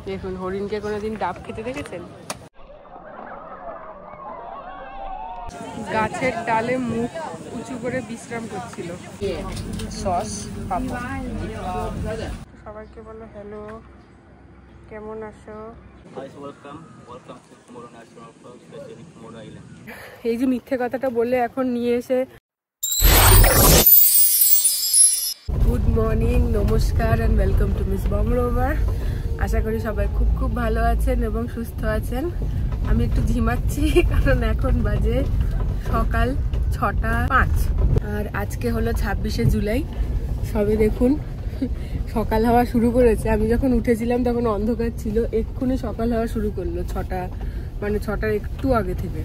দেখুন হরিণকে কোনোদিন ডাব খেতে দেখেছেন? গাছের ডালে মুখ উঁচু করে বিশ্রাম করছিল। সস সবাইকে বলো হ্যালো, কেমন আছো? এই যে মিথ্যে কথাটা বলে এখন নিয়ে এসে গুড মর্নিং, নমস্কার and welcome to Miss Bong Rover. আশা করি সবাই খুব খুব ভালো আছেন এবং সুস্থ আছেন। আমি একটু ঝিমাচ্ছি কারণ এখন বাজে সকাল 6:05 আর আজকে হলো 26শে জুলাই। সবে দেখুন সকাল হওয়া শুরু করেছে। আমি যখন উঠেছিলাম তখন অন্ধকার ছিল, এক্ষুনি সকাল হওয়া শুরু করলো 6টার একটু আগে থেকে।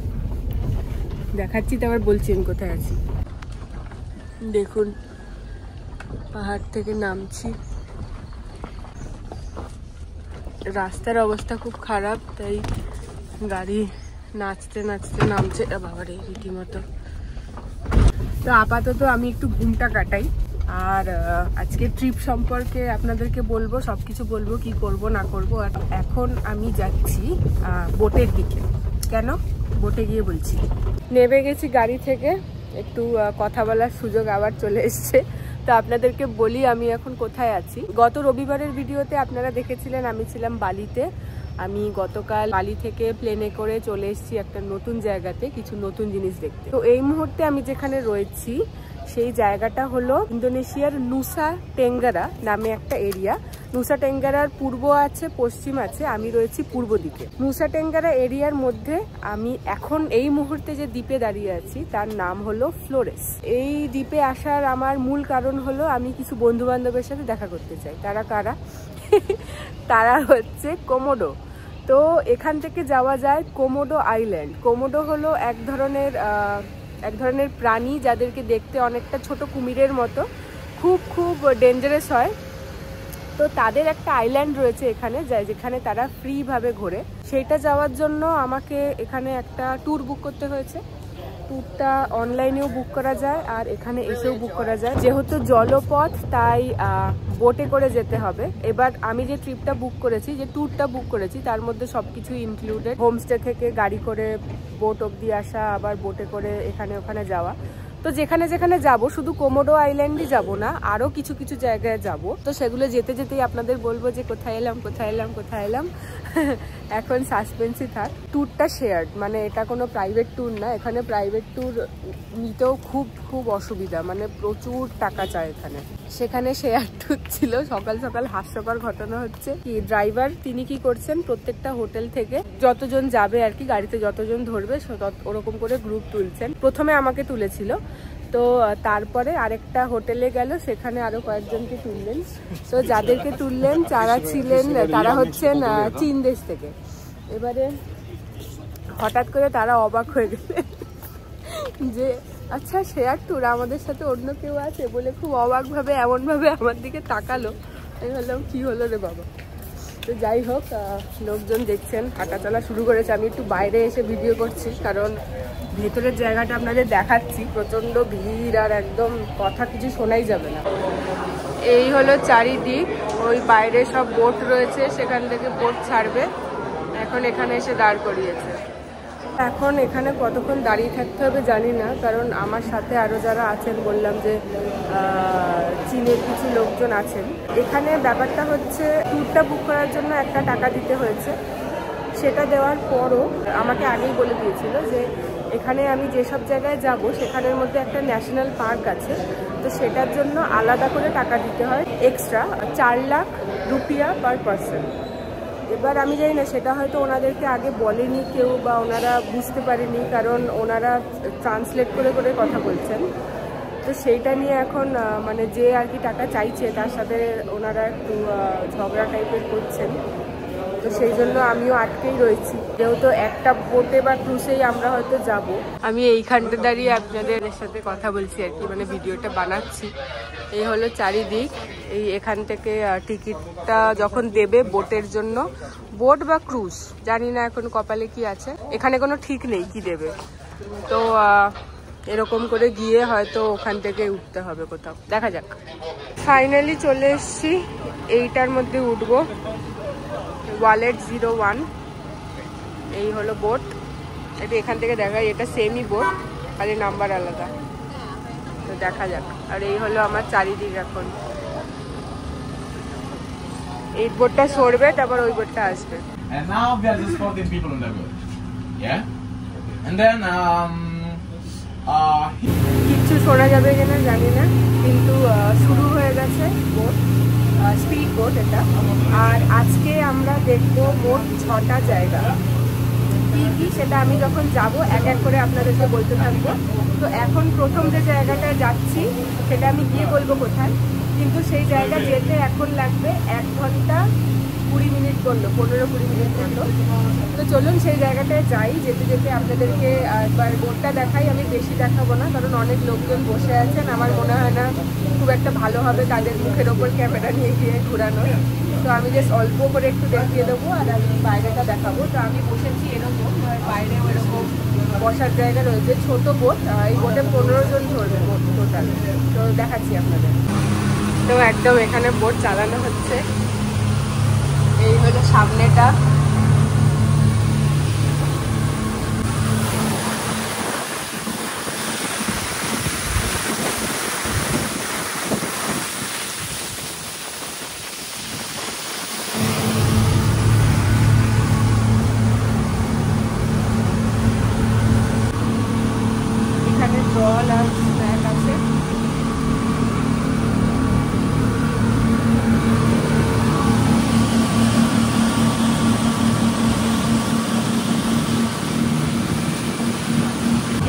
দেখাচ্ছি তো, আবার বলছি আমি কোথায় আছি। দেখুন পাহাড় থেকে নামছি, রাস্তার অবস্থা খুব খারাপ, তাই গাড়ি নাচতে নাচতে নামছে। বাবারে রীতিমতো। তো আপাতত আমি একটু ঘুমটা কাটাই, আর আজকে ট্রিপ সম্পর্কে আপনাদেরকে বলবো, সবকিছু বলবো, কি করব না করব। আর এখন আমি যাচ্ছি বোটের দিকে। কেন বোটে গিয়ে বলছি। নেমে গেছি গাড়ি থেকে, একটু কথা বলার সুযোগ আবার চলে এসছে। তো আপনাদেরকে বলি আমি এখন কোথায় আছি। গত রবিবারের ভিডিওতে আপনারা দেখেছিলেন আমি ছিলাম বালিতে। আমি গতকাল বালি থেকে প্লেনে করে চলে এসেছি একটা নতুন জায়গাতে, কিছু নতুন জিনিস দেখতে। তো এই মুহূর্তে আমি যেখানে রয়েছি সেই জায়গাটা হলো ইন্দোনেশিয়ার নুসা টেঙ্গারা নামে একটা এরিয়া। নুসা টেঙ্গারার পূর্ব আছে, পশ্চিম আছে, আমি রয়েছি পূর্ব দিকে। নুসা টেঙ্গারা এরিয়ার মধ্যে আমি এখন এই মুহূর্তে যে দ্বীপে দাঁড়িয়ে আছি তার নাম হলো ফ্লোরেস। এই দ্বীপে আসার আমার মূল কারণ হলো আমি কিছু বন্ধু বান্ধবের সাথে দেখা করতে চাই। তারা কারা? তারা হচ্ছে কোমোডো। তো এখান থেকে যাওয়া যায় কোমোডো আইল্যান্ড। কোমোডো হলো এক ধরনের প্রাণী যাদেরকে দেখতে অনেকটা ছোট কুমিরের মতো, খুব খুব ডেঞ্জারাস হয়। তো তাদের একটা আইল্যান্ড রয়েছে এখানে, যেখানে তারা ফ্রিভাবে ঘোরে। সেইটা যাওয়ার জন্য আমাকে এখানে একটা ট্যুর বুক করতে হয়েছে। ট্যুরটা অনলাইনেও বুক করা যায় আর এখানে এসেও বুক করা যায়। যেহেতু জলপথ তাই বোটে করে যেতে হবে। এবার আমি যে ট্রিপটা বুক করেছি, যে ট্যুরটা বুক করেছি, তার মধ্যে সবকিছু ইনক্লুডেড। হোমস্টে থেকে গাড়ি করে বোট অব্দি আসা, আবার বোটে করে এখানে ওখানে যাওয়া। তো যেখানে যেখানে যাব, শুধু কোমোডো আইল্যান্ডই যাব না, আরও কিছু কিছু জায়গায় যাব। তো সেগুলো যেতে যেতেই আপনাদের বলবো যে কোথায় এলাম কোথায় এলাম কোথায় এলাম। এখন সাসপেন্সই থাক। ট্যুরটা শেয়ার্ড, মানে এটা কোনো প্রাইভেট ট্যুর না। এখানে প্রাইভেট ট্যুর নিতেও খুব খুব অসুবিধা, মানে প্রচুর টাকা চায় এখানে। সেখানে শেয়ার ট্যুর ছিল। সকাল সকাল হাস্যকর ঘটনা হচ্ছে কি, ড্রাইভার তিনি কি করছেন, প্রত্যেকটা হোটেল থেকে যতজন যাবে আর কি, গাড়িতে যতজন ধরবে ওরকম করে গ্রুপ তুলছেন। প্রথমে আমাকে তুলেছিল, তো তারপরে আরেকটা হোটেলে গেল, সেখানে আরো কয়েকজনকে তুললেন। তো যাদেরকে তুললেন তারা হচ্ছেন চীন দেশ থেকে। এবারে হঠাৎ করে তারা অবাক হয়ে গেলেন যে আচ্ছা শেয়ার ট্যুর, আমাদের সাথে অন্য কেউ আছে বলে খুব অবাকভাবে এমনভাবে আমার দিকে তাকালো। আমি বললাম কি হলো রে বাবা। তো যাই হোক, লোকজন দেখছেন হাঁটা চলা শুরু করেছে। আমি একটু বাইরে এসে ভিডিও করছি কারণ ভেতরের জায়গাটা আপনাদের দেখাচ্ছি, প্রচণ্ড ভিড় আর একদম কথা কিছু শোনাই যাবে না। এই হলো চারিদিক, ওই বাইরে সব বোট রয়েছে, সেখান থেকে বোট ছাড়বে। এখন এখানে এসে দাঁড় করিয়েছে। এখন এখানে কতক্ষণ দাঁড়িয়ে থাকতে হবে জানি না, কারণ আমার সাথে আরও যারা আছেন, বললাম যে চীনের কিছু লোকজন আছেন। এখানে ব্যাপারটা হচ্ছে ট্যুরটা বুক করার জন্য একটা টাকা দিতে হয়েছে। সেটা দেওয়ার পরও আমাকে আগেই বলে দিয়েছিল যে এখানে আমি যেসব জায়গায় যাব সেখানের মধ্যে একটা ন্যাশনাল পার্ক আছে, তো সেটার জন্য আলাদা করে টাকা দিতে হয় এক্সট্রা 4 লাখ রুপিয়া পার পারসন। এবার আমি জানি না, সেটা হয়তো ওনাদেরকে আগে বলেনি কেউ, বা ওনারা বুঝতে পারেনি, কারণ ওনারা ট্রান্সলেট করে করে কথা বলছেন। তো সেইটা নিয়ে এখন মানে যে আর কি টাকা চাইছে তার সাথে ওনারা একটু ঝগড়া টাইপের করছেন। তো সেই জন্য আমিও আটকেই রয়েছি, যেহেতু একটা বোটে বা ক্রুজেই আমরা হয়তো যাব। আমি এইখানটা দাঁড়িয়ে আপনাদের সাথে কথা বলছি আর কি, মানে ভিডিওটা বানাচ্ছি। এই হলো চারিদিক। এখান থেকে টিকিটটা যখন দেবে বোটের জন্য, বোট বা ক্রুজ জানি না এখন কপালে কি আছে, এখানে কোনো ঠিক নেই কি দেবে। তো এরকম করে গিয়ে হয়তো ওখান থেকে উঠতে হবে কোথাও, দেখা যাক। ফাইনালি চলে এসছি, এইটার মধ্যে উঠবো। ওয়ালেট 01 এই হলো বোট। এটা এখান থেকে দেখা যায় এটা সেমই বোট, খালি নাম্বার আলাদা। তো দেখা যাক। আর এই হলো আমার চারিদিক। এখন এই বোটটা সরবে, তারপর ওই বোটটা আসবে। And now we are just 14 people on the boat. Yeah? And then কিচ্ছু শোনা যাবে কিনা জানি না, কিন্তু শুরু হয়ে গেছে বোট, স্পিড বোট এটা। আর আজকে আমরা দেখবো মোট 6টা জায়গা। কি কি সেটা আমি যখন যাব এক এক করে আপনাদেরকে বলতে থাকবো। তো এখন প্রথম যে জায়গাটায় যাচ্ছি সেটা আমি গিয়ে বলবো কোথায়, কিন্তু সেই জায়গা যেতে এখন লাগবে 1 ঘন্টা 20 মিনিট করলো, 15-20 মিনিট করলো। তো চলুন সেই জায়গাটায় যাই। যেতে যেতে আপনাদেরকে একবার বোটটা দেখাই। আমি বেশি দেখাবো না, কারণ অনেক লোকজন বসে আছেন, আমার মনে হয় না খুব একটা ভালো হবে তাদের মুখের ওপর ক্যামেরা নিয়ে গিয়ে ঘোরানো। তো আমি জাস্ট অল্প করে একটু দেখিয়ে দেবো, আর আমি বাইরেটা দেখাবো। তো আমি বসেছি এরকম, বাইরেও এরকম বসার জায়গা রয়েছে, ছোট বোট। এই বোটে 15 জন ধরবে বোট টোটাল। তো দেখাচ্ছি আপনাদের। তো একদম এখানে বোট চালানো হচ্ছে। এই হলো সামনেটা। এখানে জল আর স্ন্যাক আছে।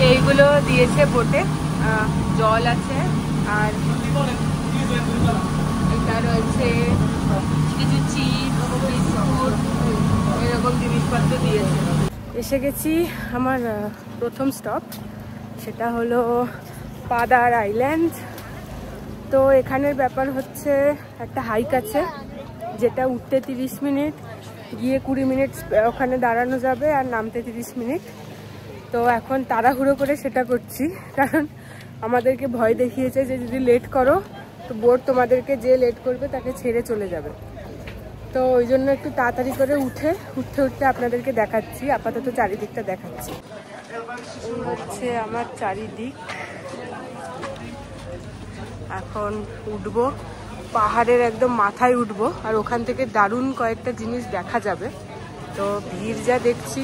এইগুলো দিয়েছে বোটে, জল আছে, আর এটা রয়েছে কিছু চিপস, বিস্কুট, এরকম জিনিসপত্র দিয়েছে। এসে গেছি আমার প্রথম স্টপ, সেটা হলো পাদার আইল্যান্ড। তো এখানের ব্যাপার হচ্ছে একটা হাইক আছে, যেটা উঠতে 30 মিনিট, গিয়ে 20 মিনিট ওখানে দাঁড়ানো যাবে, আর নামতে 30 মিনিট। তো এখন তাড়াহুড়ো করে সেটা করছি, কারণ আমাদেরকে ভয় দেখিয়েছে যে যদি লেট করো তো বোট তোমাদেরকে যে লেট করবে তাকে ছেড়ে চলে যাবে। তো ওই জন্য একটু তাড়াতাড়ি করে উঠতে উঠতে আপনাদেরকে দেখাচ্ছি। আপাতত চারিদিকটা দেখাচ্ছি। এই হচ্ছে আমার চারিদিক। এখন উঠবো, পাহাড়ের একদম মাথায় উঠবো, আর ওখান থেকে দারুণ কয়েকটা জিনিস দেখা যাবে। তো ভিড় যা দেখছি,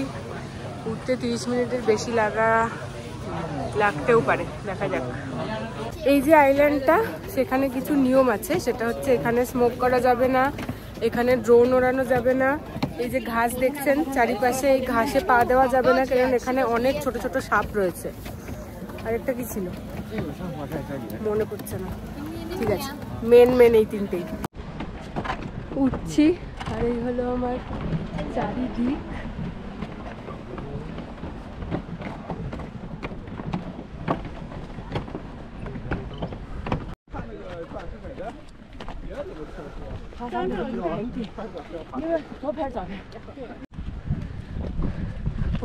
উঠতে 30 মিনিটের বেশি লাগতেও পারে, দেখা যাক। এই যে আইল্যান্ডটা, সেখানে কিছু নিয়ম আছে। সেটা হচ্ছে এখানে স্মোক করা যাবে না, এখানে ড্রোন ওড়ানো যাবে না। এই যে ঘাস দেখছেন চারিপাশে, এই ঘাসে পা দেওয়া যাবে না, কারণ এখানে অনেক ছোট ছোট সাপ রয়েছে। আরেকটা কি ছিল মনে পড়ছে না। ঠিক আছে, মেন এই 3টেই। উঠছি, আর এই হলো আমার চারিদিক।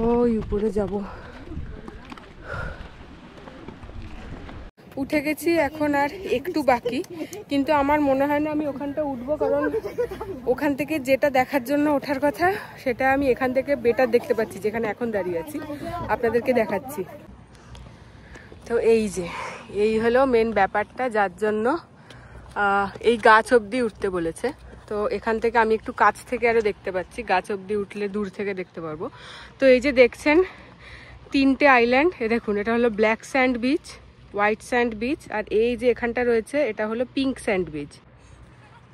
ওই উপরে যাব। উঠে গেছি, এখন আর একটু বাকি, কিন্তু আমার মনে হয় না আমি ওখানটা উঠবো, কারণ ওখান থেকে যেটা দেখার জন্য ওঠার কথা সেটা আমি এখান থেকে বেটার দেখতে পাচ্ছি, যেখানে এখন দাঁড়িয়ে আছি। আপনাদেরকে দেখাচ্ছি। তো এই হলো মেন ব্যাপারটা, যার জন্য এই গাছ অবধি উঠতে বলেছে। তো এখান থেকে আমি একটু কাছ থেকে আরো দেখতে পাচ্ছি, গাছ অবধি উঠলে দূর থেকে দেখতে পারবো। তো এই যে দেখছেন 3টে আইল্যান্ড, দেখুন এটা হলো black sand beach, white sand beach, আর এই যে এখানটা রয়েছে এটা হলো পিঙ্ক স্যান্ড বিচ।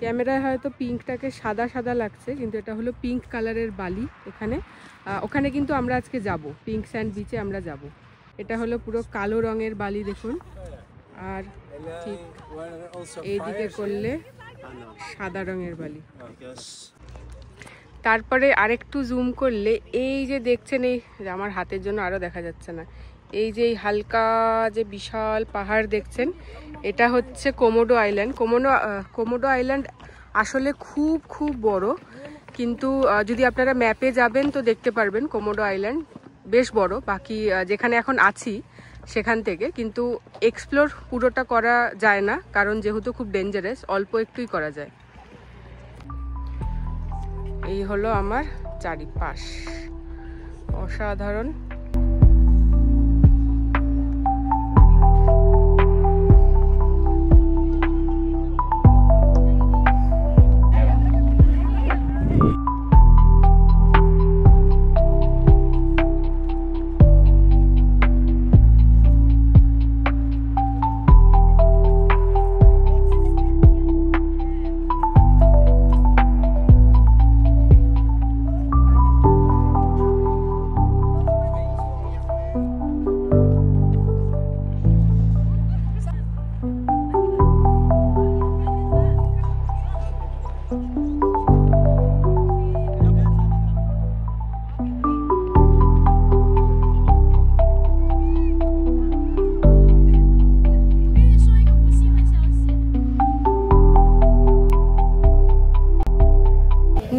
ক্যামেরায় হয়তো পিঙ্কটাকে সাদা সাদা লাগছে, কিন্তু এটা হলো পিঙ্ক কালারের বালি এখানে। ওখানে কিন্তু আমরা আজকে যাব, পিঙ্ক স্যান্ড বিচে আমরা যাব। এটা হলো পুরো কালো রঙের বালি দেখুন, আর ঠিক এইদিকে করলে সাদা রঙের বালি। তারপরে আরেকটু জুম করলে এই যে দেখছেন, এই আমার হাতের জন্য আরো দেখা যাচ্ছে না, এই যে হালকা যে বিশাল পাহাড় দেখছেন, এটা হচ্ছে কোমোডো আইল্যান্ড। কোমোডো আইল্যান্ড আসলে খুব খুব বড়, কিন্তু যদি আপনারা ম্যাপে যাবেন তো দেখতে পারবেন কোমোডো আইল্যান্ড বেশ বড়, বাকি যেখানে এখন আছি সেখান থেকে। কিন্তু এক্সপ্লোর পুরোটা করা যায় না, কারণ যেহেতু খুব ডেঞ্জারাস, অল্প একটুই করা যায়। এই হলো আমার চারিপাশ, অসাধারণ।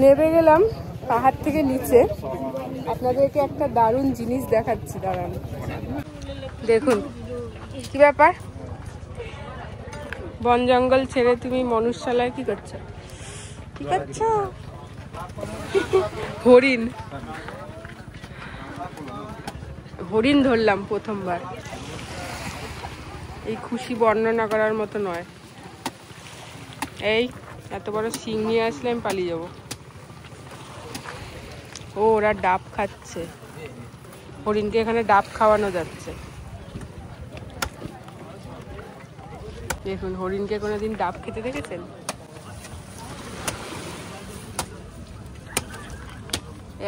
নেমে গেলাম পাহাড় থেকে নিচে, আপনাদেরকে একটা দারুণ জিনিস দেখাচ্ছি, দাঁড়ান। দেখুন কি ব্যাপার, বন জঙ্গল ছেড়ে তুমি মনুষ্যালয় কি করছো, কি করছো? হরিণ, হরিণ ধরলাম প্রথমবার। এই খুশি বর্ণনা করার মতো নয়। এই এত বড় শিং নিয়ে আসলে আমি পালিয়ে যাবো। ও, ওরা ডাব খাচ্ছে, হরিণকে এখানে ডাব খাওয়ানো যাচ্ছে। দেখুন, হরিণকে কোনোদিন ডাব খেতে দেখেছেন?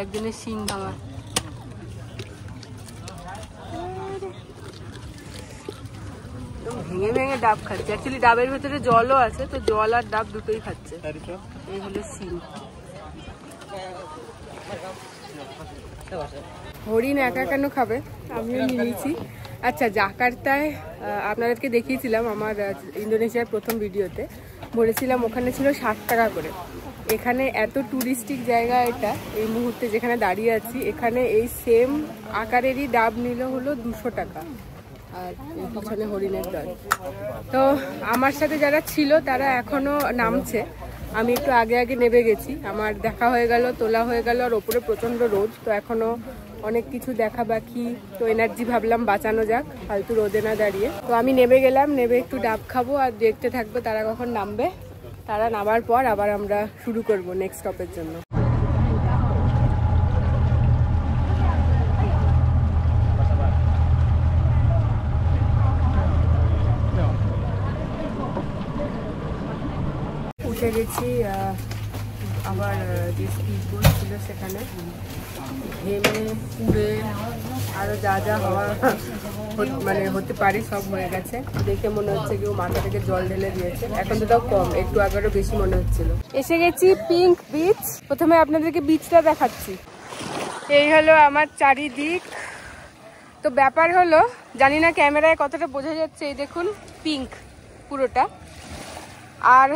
একদিনের শিং ভাঙা। ভেঙে ভেঙে ডাব খাচ্ছে। অ্যাকচুয়ালি ডাবের ভেতরে জলও আছে, তো জল আর ডাব দুটোই খাচ্ছে। এই হলো শিং। হরিণ একা কেন খাবে, আমিও নিয়েছি। আচ্ছা, জাকার্তায় আপনাদেরকে দেখিয়েছিলাম আমার ইন্দোনেশিয়ার প্রথম ভিডিওতে, বলেছিলাম ওখানে ছিল 60 টাকা করে। এখানে এত টুরিস্টিক জায়গা এটা, এই মুহূর্তে যেখানে দাঁড়িয়ে আছি, এখানে এই সেম আকারেরই ডাব নিল হলো 200 টাকা। আর এই পিছনে হরিণের দল। তো আমার সাথে যারা ছিল তারা এখনো নামছে, আমি একটু আগে আগে নেমে গেছি। আমার দেখা হয়ে গেল, তোলা হয়ে গেল, আর ওপরে প্রচণ্ড রোদ, তো এখনো অনেক কিছু দেখা বাকি। তো এনার্জি ভাবলাম বাঁচানো যাক, ফালতু রোদে না দাঁড়িয়ে। তো আমি নেমে গেলাম, নেমে একটু ডাব খাবো আর দেখতে থাকবো তারা কখন নামবে। তারা নামার পর আবার আমরা শুরু করব নেক্সট স্টপের জন্য। উঠে গেছি আবার যে স্পিড বোট ছিল সেখানে, ঘেমে পুড়ে আরো যা যা হওয়া মানে হতে পারে সব হয়ে গেছে। দেখে মনে হচ্ছে কেউ মাথা থেকে জল ঢেলে দিয়েছে। এখন তো তাও কম, একটু আগেরও বেশি মনে হচ্ছিল। এসে গেছি পিঙ্ক বিচ। প্রথমে আপনাদেরকে বিচটা দেখাচ্ছি। এই হলো আমার চারিদিক। তো ব্যাপার হলো, জানি না ক্যামেরায় কতটা বোঝা যাচ্ছে, এই দেখুন পিঙ্ক পুরোটা। আর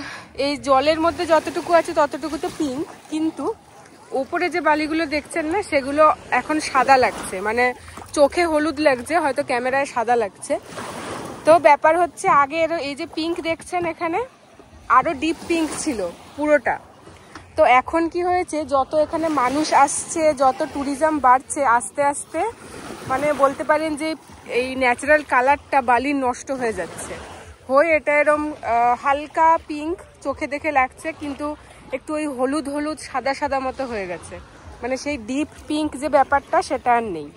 এই জলের মধ্যে যতটুকু আছে ততটুকু তো পিঙ্ক, কিন্তু ওপরে যে বালিগুলো দেখছেন না, সেগুলো এখন সাদা লাগছে, মানে চোখে হলুদ লাগছে, হয়তো ক্যামেরায় সাদা লাগছে। তো ব্যাপার হচ্ছে, আগে এই যে পিঙ্ক দেখছেন এখানে, আরো ডিপ পিঙ্ক ছিল পুরোটা। তো এখন কি হয়েছে, যত এখানে মানুষ আসছে, যত ট্যুরিজম বাড়ছে, আস্তে আস্তে মানে বলতে পারেন যে এই ন্যাচারাল কালারটা বালির নষ্ট হয়ে যাচ্ছে। হয়ে এটা এরম হালকা পিঙ্ক চোখে দেখে লাগছে, কিন্তু একটু ওই হলুদ হলুদ সাদা সাদা মতো হয়ে গেছে, মানে সেই ডিপ পিঙ্ক যে ব্যাপারটা সেটা আর নেই।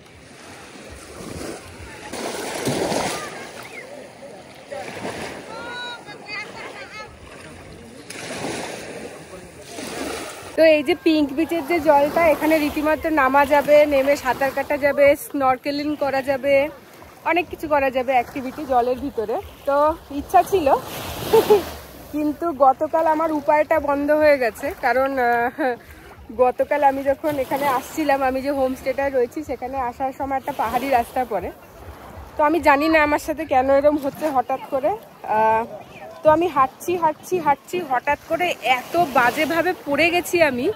তো এই যে পিঙ্ক বিচের যে জলটা, এখানে রীতিমতো নামা যাবে, নেমে সাঁতার কাটা যাবে, স্নরকেলিং করা যাবে, অনেক কিছু করা যাবে অ্যাক্টিভিটি জলের ভিতরে। তো ইচ্ছা ছিল, কিন্তু গতকাল আমার উপায়টা বন্ধ হয়ে গেছে। কারণ গতকাল আমি যখন এখানে আসছিলাম, আমি যে হোমস্টেটায় রয়েছি সেখানে আসার সময় একটা পাহাড়ি রাস্তা পড়ে। তো আমি জানি না আমার সাথে কেন এরকম হচ্ছে হঠাৎ করে। তো আমি হাঁটছি হাঁটছি হাঁটছি, হঠাৎ করে এত বাজেভাবে পড়ে গেছি আমি,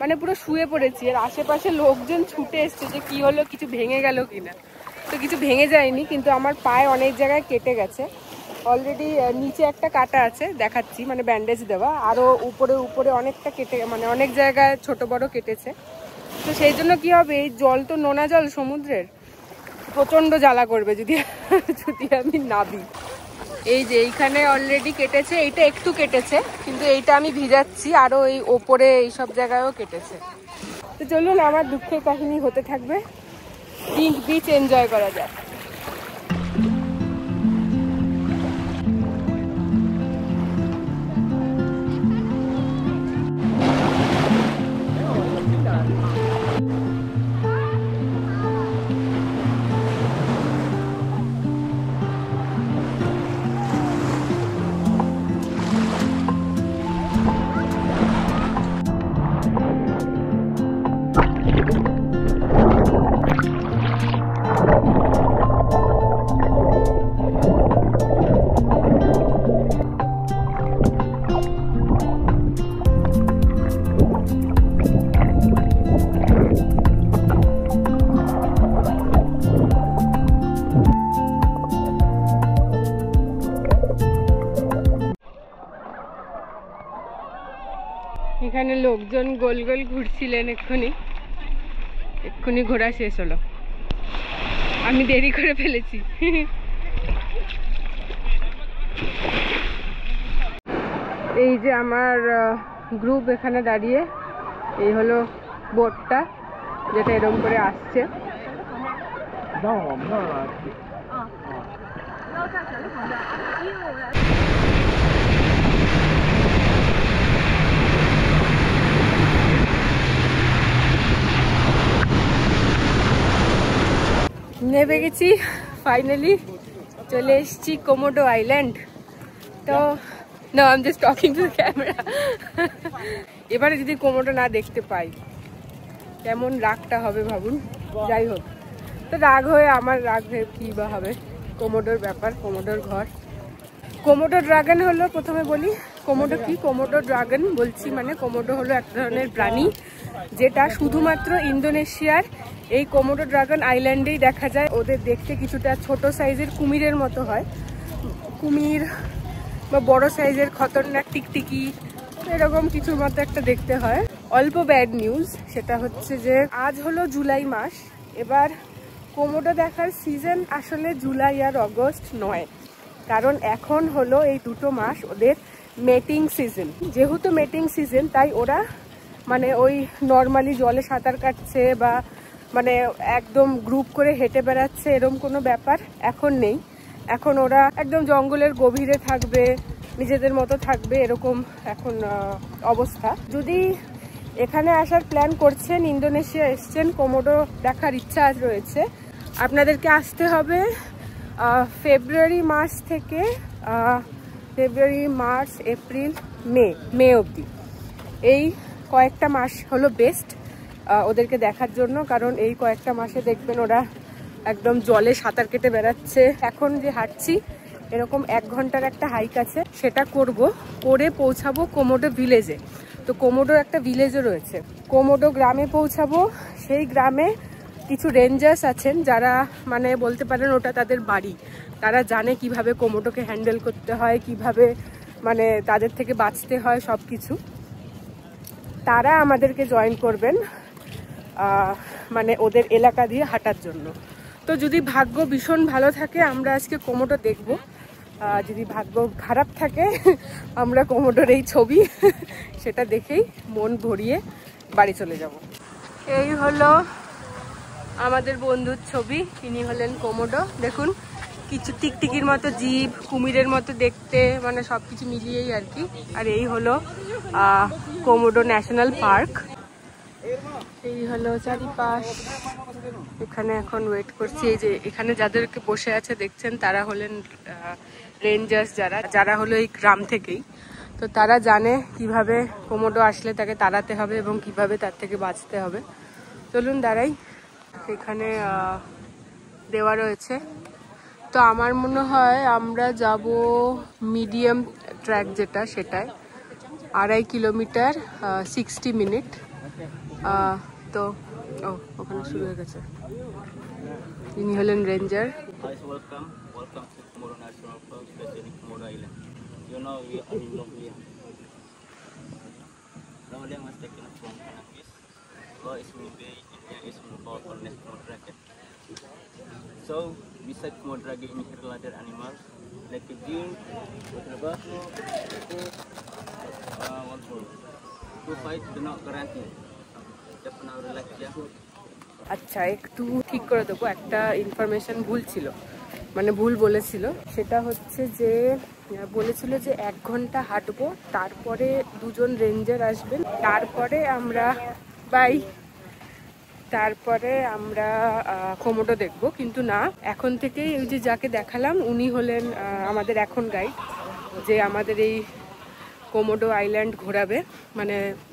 মানে পুরো শুয়ে পড়েছি। আর আশেপাশে লোকজন ছুটে এসছে যে কি হলো, কিছু ভেঙে গেল কিনা। তো কিছু ভেঙে যায়নি, কিন্তু আমার পায়ে অনেক জায়গায় কেটে গেছে। অলরেডি নিচে একটা কাটা আছে, দেখাচ্ছি, মানে ব্যান্ডেজ দেওয়া, আরও উপরে উপরে অনেকটা কেটে, মানে অনেক জায়গায় ছোট বড় কেটেছে। তো সেই জন্য কি হবে, এই জল তো নোনা জল সমুদ্রের, প্রচণ্ড জ্বালা করবে যদি যদি আমি নাবি। এই যে এইখানে অলরেডি কেটেছে, এইটা একটু কেটেছে, কিন্তু এইটা আমি ভিজাচ্ছি, আরও এই ওপরে এইসব জায়গায়ও কেটেছে। তো চলুন, আমার দুঃখের কাহিনী হতে থাকবে, পিঙ্ক বিচ এনজয় করা যায়। এখানে লোকজন গোল গোল ঘুরছিলেন, এক্ষুনি ঘোরা শেষ হলো, আমি দেরি করে ফেলেছি। এই যে আমার গ্রুপ এখানে দাঁড়িয়ে, এই হলো বোটটা যেটা এরকম করে আসছে। নেমে গেছি, ফাইনালি চলে এসেছি কোমোডো আইল্যান্ড। তো না, I am just talking to the camera. এবারে যদি কোমোডো না দেখতে পাই কেমন রাগটা হবে ভাবুন। যাই হোক, তো রাগ হয়ে আমার রাগ হয়ে কী বা হবে, কোমোডোর ব্যাপার, কোমোডোর ঘর। কোমোডো ড্রাগন হলো, প্রথমে বলি কোমোডো কি। কোমোডো ড্রাগন বলছি মানে কোমোডো হলো এক ধরনের প্রাণী যেটা শুধুমাত্র ইন্দোনেশিয়ার এই কোমোডো ড্রাগন আইল্যান্ডেই দেখা যায়। ওদের দেখতে কিছুটা ছোট সাইজের কুমিরের মতো হয়, কুমির বা বড় সাইজের খতরনাক টিকটিকি এরকম কিছুর মতো একটা দেখতে হয়। অল্প ব্যাড নিউজ, সেটা হচ্ছে যে আজ হলো জুলাই মাস, এবার কোমোডো দেখার সিজন আসলে জুলাই আর অগস্ট নয়, কারণ এখন হলো এই দুটো মাস ওদের মেটিং সিজন। যেহেতু মেটিং সিজন, তাই ওরা মানে ওই নর্মালি জলে সাঁতার কাটছে বা মানে একদম গ্রুপ করে হেঁটে বেড়াচ্ছে এরকম কোনো ব্যাপার এখন নেই। এখন ওরা একদম জঙ্গলের গভীরে থাকবে, নিজেদের মতো থাকবে, এরকম এখন অবস্থা। যদি এখানে আসার প্ল্যান করছেন, ইন্দোনেশিয়া এসছেন, কোমোডো দেখার ইচ্ছা রয়েছে, আপনাদেরকে আসতে হবে ফেব্রুয়ারি মাস থেকে ফেব্রুয়ারি, মার্চ, এপ্রিল, মে অবধি। এই কয়েকটা মাস হলো বেস্ট ওদেরকে দেখার জন্য, কারণ এই কয়েকটা মাসে দেখবেন ওরা একদম জলে সাঁতার কেটে বেড়াচ্ছে। এখন যে হাঁটছি এরকম 1 ঘন্টার একটা হাইক আছে, সেটা করে পৌঁছাবো কোমোডো ভিলেজে। তো কোমোডোর একটা ভিলেজও রয়েছে, কোমোডো গ্রামে পৌঁছাবো। সেই গ্রামে কিছু রেঞ্জার্স আছেন যারা মানে বলতে পারেন ওটা তাদের বাড়ি, তারা জানে কিভাবে কোমোডোকে হ্যান্ডেল করতে হয়, কিভাবে মানে তাদের থেকে বাঁচতে হয় সব কিছু। তারা আমাদেরকে জয়েন করবেন মানে ওদের এলাকা দিয়ে হাঁটার জন্য। তো যদি ভাগ্য ভীষণ ভালো থাকে আমরা আজকে কোমোডো দেখব, যদি ভাগ্য খারাপ থাকে আমরা কোমোডোর এই ছবি সেটা দেখেই মন ভরিয়ে বাড়ি চলে যাব। এই হলো আমাদের বন্ধুর ছবি, তিনি হলেন কোমোডো। দেখুন কিছু টিকটিকির মতো জিভ, কুমিরের মতো দেখতে, মানে সব কিছু মিলিয়েই আর কি। আর এই হলো কোমোডো ন্যাশনাল পার্ক। এই হলো চারিপাশ। এখানে এখন ওয়েট করছি। এই যে এখানে যাদেরকে বসে আছে দেখছেন তারা হলেন রেঞ্জার্স, যারা হলো এই গ্রাম থেকেই। তো তারা জানে কিভাবে কোমোডো আসলে তাকে তাড়াতে হবে এবং কিভাবে তার থেকে বাঁচতে হবে। চলুন দাঁড়াই, এখানে দেওয়া রয়েছে। তো আমার মনে হয় আমরা যাব মিডিয়াম ট্র্যাক যেটা, সেটায় 2.5 কিলোমিটার 60 মিনিট। তো ওখানে শুরু হয়ে গেছে। ইনি হলেন ranger. Komodo National Park, especially Komodo Island. You know, we are in Lombia. Normally, I was taken from Kanakis. Law is Mumbai, India is called for nest Komodo dragon. So, besides Komodo dragon, in here are other animals like a deer, water buffalo, one more. To fight, do not guarantee. Just now, relax, yeah. আচ্ছা, একটু ঠিক করে দেবো, একটা information ভুল ছিল, মানে ভুল বলেছিল। সেটা হচ্ছে যে বলেছিল যে 1 ঘন্টা হাঁটবো, তারপরে 2 জন রেঞ্জার আসবেন, তারপরে আমরা কোমোডো দেখবো। কিন্তু না, এখন থেকেই ওই যে যাকে দেখালাম উনি হলেন আমাদের এখন গাইড, যে আমাদের এই কোমোডো আইল্যান্ড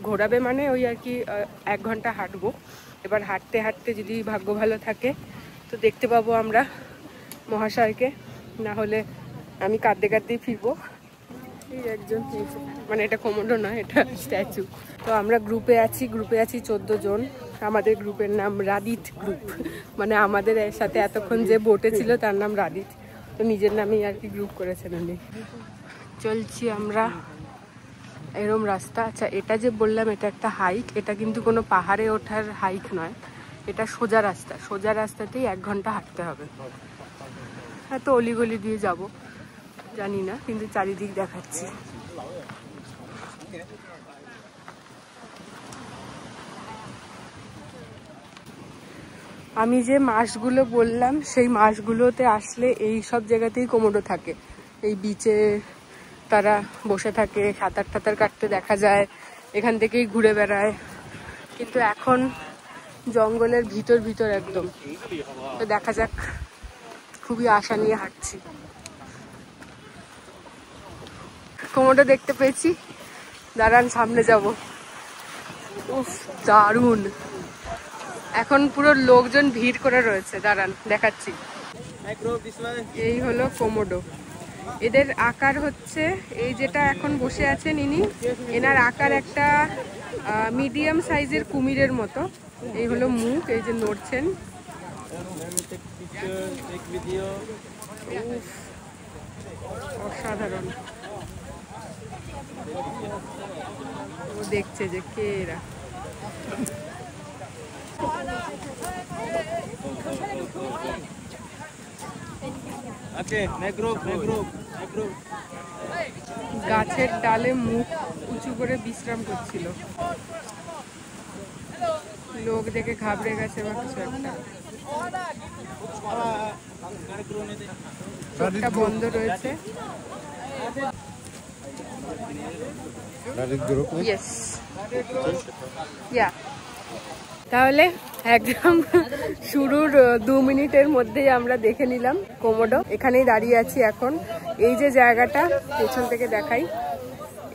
ঘোরাবে মানে ওই আর কি 1 ঘন্টা হাঁটবো। এবার হাঁটতে হাঁটতে যদি ভাগ্য ভালো থাকে তো দেখতে পাবো আমরা মহাশয়কে, না হলে আমি কাঁদতেই ফিরবো। এই একজন, মানে এটা কোমোডো না, এটা স্ট্যাচু। তো আমরা গ্রুপে আছি 14 জন। আমাদের গ্রুপের নাম রাদিত গ্রুপ, মানে আমাদের সাথে এতক্ষণ যে বোটে ছিল তার নাম রাদিত, তো নিজের নামেই আর কি গ্রুপ করেছেন উনি। চলছি আমরা এরম রাস্তা। আচ্ছা, এটা যে বললাম এটা একটা হাইক, এটা কিন্তু কোনো পাহাড়ে ওঠার হাইক নয়, এটা সোজা রাস্তা। সোজা রাস্তাতেই 1 ঘন্টা হাঁটতে হবে। হ্যাঁ, তো অলিগলি দিয়ে যাব জানি না, কিন্তু চারিদিক দেখাচ্ছি। আমি যে মাসগুলো বললাম সেই মাসগুলোতে আসলে এই সব জায়গাতেই কোমোডো থাকে। এই বিচে তারা বসে থাকে, সাঁতার কাটতে দেখা যায়, এখান থেকেই ঘুরে বেড়ায়। কিন্তু এখন জঙ্গলের ভিতর একদম। তো দেখা যাক, খুবই আশা নিয়ে হাঁটছি। কোমোডো দেখতে পেয়েছি, দাঁড়ান সামনে যাব। উফ, দারুণ! এখন পুরো লোকজন ভিড় করে রয়েছে, দাঁড়ান দেখাচ্ছি। এই হলো কোমোডো। এদের আকার হচ্ছে, এই যেটা এখন বসে আছেন ইনি, এনার আকার একটা মিডিয়াম সাইজের কুমিরের মতো। এই হলো মুখ, এই যে নড়ছেন। অসাধারণ। ও দেখছে যে কে এরা। গাছের ডালে মুখ উঁচু করে বিশ্রাম করছিল। লোক দেখে ঘাবড়ে গেছে বা কিছু একটা। চোখটা বন্ধ রয়েছে। তাহলে একদম শুরুর 2 মিনিটের মধ্যেই আমরা দেখে নিলাম কোমোডো। এখানেই দাঁড়িয়ে আছি এখন। এই যে জায়গাটা পেছন থেকে দেখাই,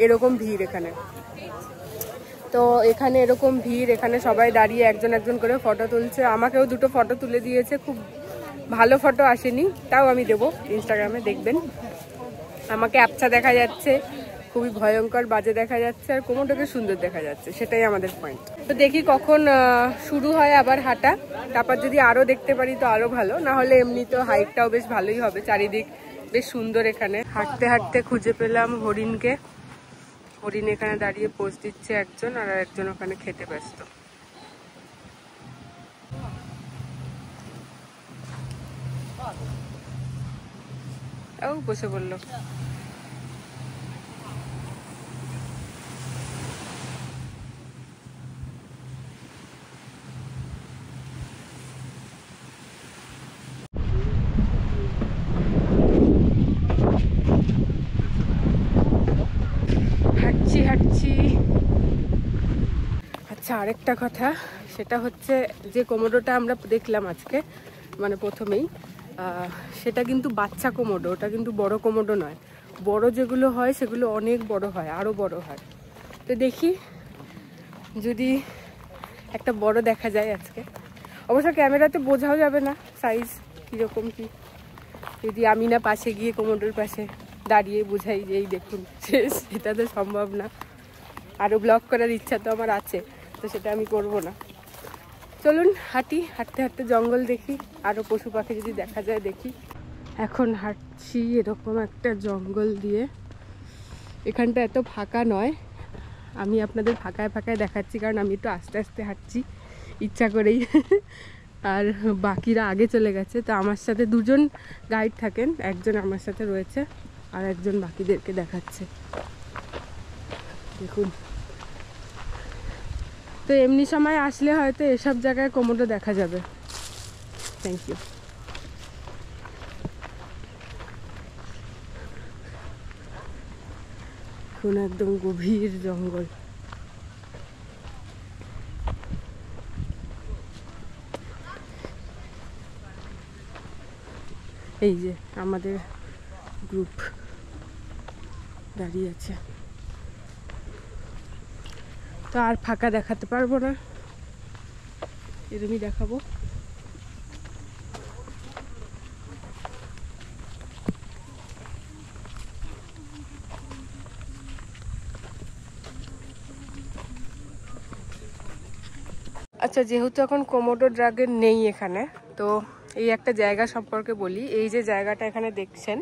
এরকম ভিড় এখানে। তো এখানে এরকম ভিড়, এখানে সবাই দাঁড়িয়ে একজন করে ফটো তুলছে। আমাকেও 2টো ফটো তুলে দিয়েছে, খুব ভালো ফটো আসেনি, তাও আমি দেবো ইনস্টাগ্রামে, দেখবেন। আমাকে আবছা দেখা যাচ্ছে, খুবই ভয়ঙ্কর বাজে দেখা যাচ্ছে, আর কোমোডোকে সুন্দর দেখা যাচ্ছে, সেটাই আমাদের পয়েন্ট। তো দেখি কখন শুরু হয় আবার হাঁটা, তারপর যদি আরও দেখতে পারি তো আরও ভালো, না হলে এমনি তো হাইটটাও বেশ ভালোই হবে, চারিদিক বেশ সুন্দর। এখানে হাঁটতে হাঁটতে খুঁজে পেলাম হরিণকে। হরিণ এখানে দাঁড়িয়ে পোজ দিচ্ছে একজন, আর একজন ওখানে খেতে ব্যস্ত। ও বসে বললো। হাঁটছি। আচ্ছা, আরেকটা কথা, সেটা হচ্ছে যে কোমোডোটা আমরা দেখলাম আজকে, মানে প্রথমেই, সেটা কিন্তু বাচ্চা কোমোডো, ওটা কিন্তু বড় কোমোডো নয়। বড় যেগুলো হয় সেগুলো অনেক বড় হয়, আরও বড় হয়। তো দেখি যদি একটা বড় দেখা যায় আজকে। অবশ্য ক্যামেরাতে বোঝাও যাবে না সাইজ কীরকম কি, যদি আমি না পাশে গিয়ে কোমোডোর পাশে দাঁড়িয়ে বুঝাই যে এই দেখুন, সেটা তো সম্ভব না। আরও ব্লগ করার ইচ্ছা তো আমার আছে, তো সেটা আমি করব না। চলুন হাঁটি, হাঁটতে হাঁটতে জঙ্গল দেখি, আরও পশু পাখি যদি দেখা যায় দেখি। এখন হাঁটছি এরকম একটা জঙ্গল দিয়ে। এখানটা এত ফাঁকা নয়, আমি আপনাদের ফাঁকায় ফাঁকায় দেখাচ্ছি কারণ আমি একটু আস্তে আস্তে হাঁটছি ইচ্ছা করেই। আর বাকিরা আগে চলে গেছে। তো আমার সাথে দুজন গাইড থাকেন, একজন আমার সাথে রয়েছে আর একজন বাকিদেরকে দেখাচ্ছে। দেখুন, তো এমনি সময় আসলে হয়তো এসব জায়গায় কোমোডো দেখা যাবে। Thank you. এখন একদম গভীর জঙ্গল। এই যে আমাদের গ্রুপ দাঁড়িয়ে আছে। তো আর ফাঁকা দেখাতে পারবো না, এরকমই দেখাবো। আচ্ছা, যেহেতু এখন কোমোডো ড্রাগন নেই এখানে, তো এই একটা জায়গা সম্পর্কে বলি। এই যে জায়গাটা এখানে দেখছেন,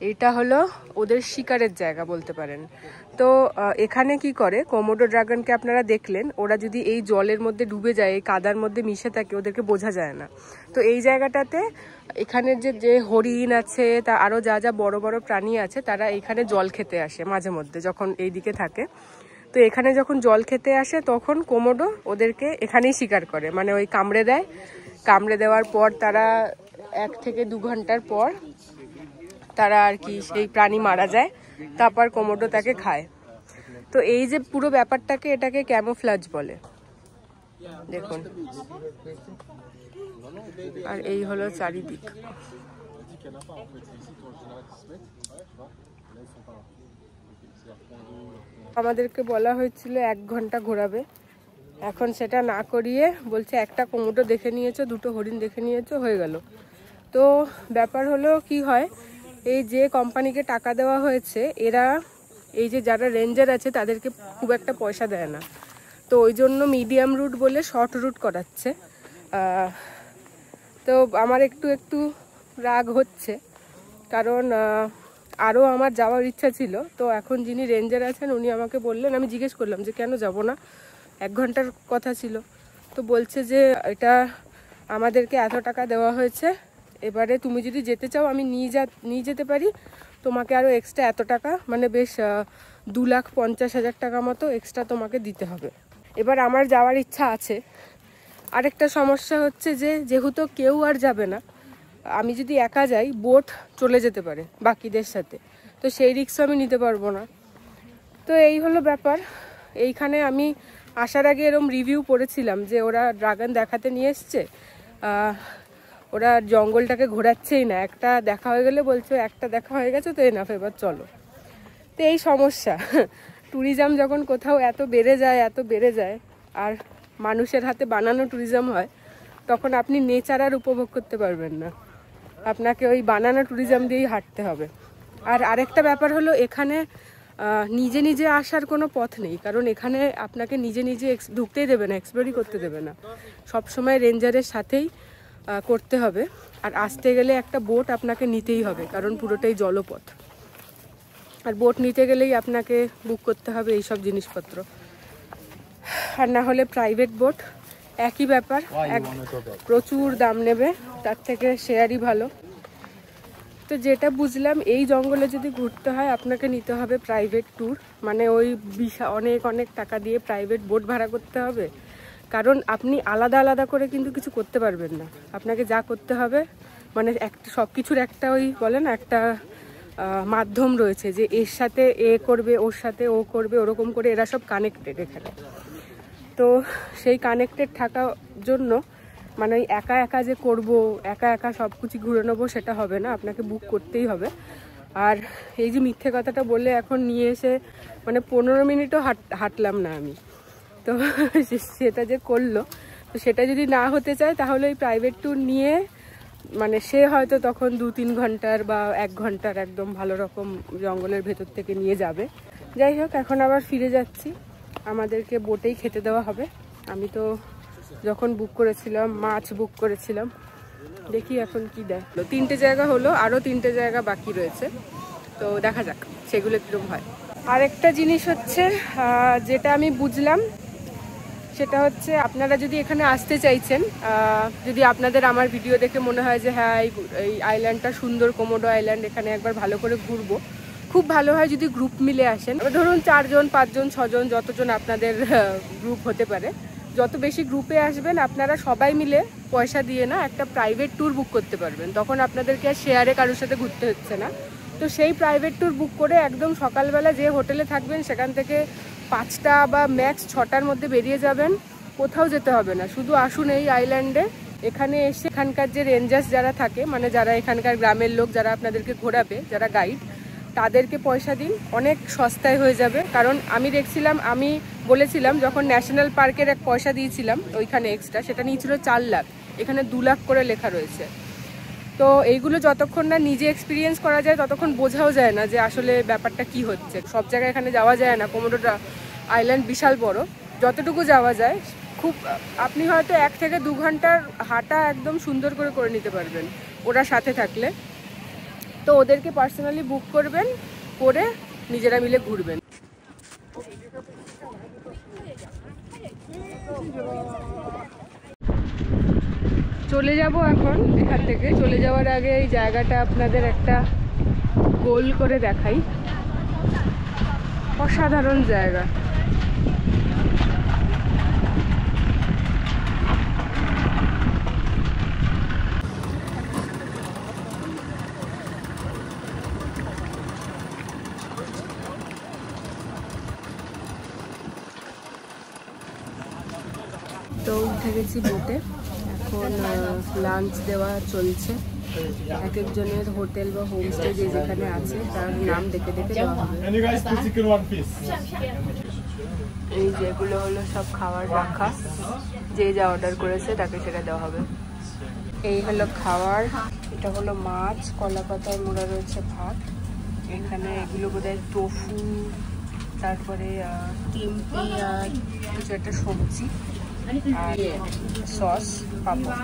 এইটা হলো ওদের শিকারের জায়গা বলতে পারেন। তো এখানে কি করে, কোমোডো ড্রাগনকে আপনারা দেখলেন, ওরা যদি এই জলের মধ্যে ডুবে যায়, এই কাদার মধ্যে মিশে থাকে, ওদেরকে বোঝা যায় না। তো এই জায়গাটাতে এখানের যে হরিণ আছে, তা আরও যা যা বড় বড় প্রাণী আছে, তারা এখানে জল খেতে আসে মাঝে মধ্যে যখন এই দিকে থাকে। তো এখানে যখন জল খেতে আসে তখন কোমোডো ওদেরকে এখানেই শিকার করে, মানে ওই কামড়ে দেয়। কামড়ে দেওয়ার পর তারা 1 থেকে 2 ঘন্টার পর তারা আর কি সেই প্রাণী মারা যায়, তারপর কোমোডো তাকে খায়। তো এই যে পুরো ব্যাপারটাকে, এটাকে ক্যামোফ্লাজ বলে। দেখুন, আর এই হলো চারিদিক। আমাদেরকে বলা হয়েছিল 1 ঘন্টা ঘোরাবে, এখন সেটা না করিয়ে বলছে একটা কোমোডো দেখে নিয়েছো, 2টো হরিণ দেখে নিয়েছো, হয়ে গেল। তো ব্যাপার হলো কি হয়, এই যে কোম্পানিকে টাকা দেওয়া হয়েছে, এরা এই যে যারা রেঞ্জার আছে তাদেরকে খুব একটা পয়সা দেয় না। তো ওই জন্য মিডিয়াম রুট বলে শর্ট রুট করাচ্ছে। তো আমার একটু একটু রাগ হচ্ছে, কারণ আরও আমার যাওয়ার ইচ্ছা ছিল। তো এখন যিনি রেঞ্জার আছেন উনি আমাকে বললেন, আমি জিজ্ঞেস করলাম যে কেন যাব না, 1 ঘন্টার কথা ছিল। তো বলছে যে এটা আমাদেরকে এত টাকা দেওয়া হয়েছে, এবারে তুমি যদি যেতে চাও আমি নিয়ে যেতে পারি, তোমাকে আরও এক্সট্রা এত টাকা, মানে বেশ 2,50,000 টাকা মতো এক্সট্রা তোমাকে দিতে হবে। এবার আমার যাওয়ার ইচ্ছা আছে। আরেকটা সমস্যা হচ্ছে যে যেহেতু কেউ আর যাবে না, আমি যদি একা যাই বোট চলে যেতে পারে বাকিদের সাথে, তো সেই রিস্ক আমি নিতে পারবো না। তো এই হলো ব্যাপার। এইখানে আমি আসার আগে এরকম রিভিউ পড়েছিলাম যে ওরা ড্রাগন দেখাতে নিয়ে এসছে, ওরা জঙ্গলটাকে ঘোরাচ্ছেই না। একটা দেখা হয়ে গেলে বলছে একটা দেখা হয়ে গেছে তো এনাফ, এবার চলো। তো এই সমস্যা, ট্যুরিজম যখন কোথাও এত বেড়ে যায় আর মানুষের হাতে বানানো ট্যুরিজম হয়, তখন আপনি নেচার আর উপভোগ করতে পারবেন না, আপনাকে ওই বানানো ট্যুরিজম দিয়েই হাঁটতে হবে। আর আরেকটা ব্যাপার হলো, এখানে নিজে নিজে আসার কোনো পথ নেই, কারণ এখানে আপনাকে নিজে নিজে ঢুকতেই দেবে না, এক্সপ্লোরই করতে দেবে না, সবসময় রেঞ্জারের সাথেই করতে হবে। আর আসতে গেলে একটা বোট আপনাকে নিতেই হবে, কারণ পুরোটাই জলপথ। আর বোট নিতে গেলেই আপনাকে বুক করতে হবে এইসব জিনিসপত্র, আর না হলে প্রাইভেট বোট, একই ব্যাপার, প্রচুর দাম নেবে, তার থেকে শেয়ারই ভালো। তো যেটা বুঝলাম, এই জঙ্গলে যদি ঘুরতে হয় আপনাকে নিতে হবে প্রাইভেট ট্যুর, মানে ওই অনেক অনেক টাকা দিয়ে প্রাইভেট বোট ভাড়া করতে হবে, কারণ আপনি আলাদা আলাদা করে কিন্তু কিছু করতে পারবেন না। আপনাকে যা করতে হবে, মানে একটা সব কিছুর একটা ওই বলে না একটা মাধ্যম রয়েছে, যে এর সাথে এ করবে, ওর সাথে ও করবে, ওরকম করে এরা সব কানেক্টেড এখানে। তো সেই কানেক্টেড থাকার জন্য, মানে ওই একা একা যে করব, একা একা সব কিছু ঘুরে নেবো, সেটা হবে না, আপনাকে বুক করতেই হবে। আর এই যে মিথ্যে কথাটা বলে এখন নিয়ে এসে মানে 15 মিনিটও হাঁটলাম না আমি, তো সেটা যে করলো, তো সেটা যদি না হতে চায় তাহলে ওই প্রাইভেট ট্যুর নিয়ে, মানে সে হয়তো তখন 2-3 ঘন্টার বা 1 ঘন্টার একদম ভালো রকম জঙ্গলের ভেতর থেকে নিয়ে যাবে। যাই হোক, এখন আবার ফিরে যাচ্ছি, আমাদেরকে বোটেই খেতে দেওয়া হবে। আমি তো যখন বুক করেছিলাম, মাছ বুক করেছিলাম, দেখি এখন কি দেয়। 3টে জায়গা হলো, আরও 3টে জায়গা বাকি রয়েছে, তো দেখা যাক সেগুলো কীরকম হয়। আরেকটা জিনিস হচ্ছে যেটা আমি বুঝলাম, সেটা হচ্ছে আপনারা যদি এখানে আসতে চাইছেন, যদি আপনাদের আমার ভিডিও দেখে মনে হয় যে হ্যাঁ এই আইল্যান্ডটা সুন্দর, কোমোডো আইল্যান্ড, এখানে একবার ভালো করে ঘুরবো, খুব ভালো হয় যদি গ্রুপ মিলে আসেন। ধরুন 4 জন 5 জন 6 জন যতজন আপনাদের গ্রুপ হতে পারে, যত বেশি গ্রুপে আসবেন আপনারা সবাই মিলে পয়সা দিয়ে না একটা প্রাইভেট ট্যুর বুক করতে পারবেন। তখন আপনাদেরকে আর শেয়ারে কারোর সাথে ঘুরতে হচ্ছে না। তো সেই প্রাইভেট ট্যুর বুক করে একদম সকালবেলা যে হোটেলে থাকবেন সেখান থেকে 5টা বা ম্যাক্স 6টার মধ্যে বেরিয়ে যাবেন, কোথাও যেতে হবে না, শুধু আসুন এই আইল্যান্ডে। এখানে এসে এখানকার যে রেঞ্জার্স যারা থাকে, মানে যারা এখানকার গ্রামের লোক যারা আপনাদেরকে ঘোরাবে, যারা গাইড, তাদেরকে পয়সা দিন, অনেক সস্তায় হয়ে যাবে। কারণ আমি দেখছিলাম, আমি বলেছিলাম যখন ন্যাশনাল পার্কের এক পয়সা দিয়েছিলাম ওইখানে এক্সট্রা, সেটা নিয়েছিল 4 লাখ, এখানে 2 লাখ করে লেখা রয়েছে। তো এইগুলো যতক্ষণ না নিজে এক্সপিরিয়েন্স করা যায় ততক্ষণ বোঝাও যায় না যে আসলে ব্যাপারটা কি হচ্ছে। সব জায়গায় এখানে যাওয়া যায় না, কোমোডোটা আইল্যান্ড বিশাল বড়, যতটুকু যাওয়া যায় খুব, আপনি হয়তো 1 থেকে 2 ঘন্টার হাঁটা একদম সুন্দর করে নিতে পারবেন ওরা সাথে থাকলে। তো ওদেরকে পার্সোনালি বুক করবেন, করে নিজেরা মিলে ঘুরবেন। চলে যাব এখন এখান থেকে। চলে যাওয়ার আগে এই জায়গাটা আপনাদের একটা গোল করে দেখাই, অসাধারণ জায়গা। তো উঠে গেছি বোটে, এখন লাঞ্চ দেওয়া চলছে। এক একজনের হোটেল বা হোমস্টে যে যেখানে আছে তার নাম দেখে দেওয়া হবে। এই যেগুলো হলো সব খাবার রাখা, যে যা অর্ডার করেছে তাকে সেটা দেওয়া হবে। এই হলো খাবার, এটা হলো মাছ, কলা পাতায় মোড়া রয়েছে ভাত, এখানে এগুলো বোধহয় টোফু, তারপরে টিম্পি আর কিছু একটা সবজি আর সস, পাপড়।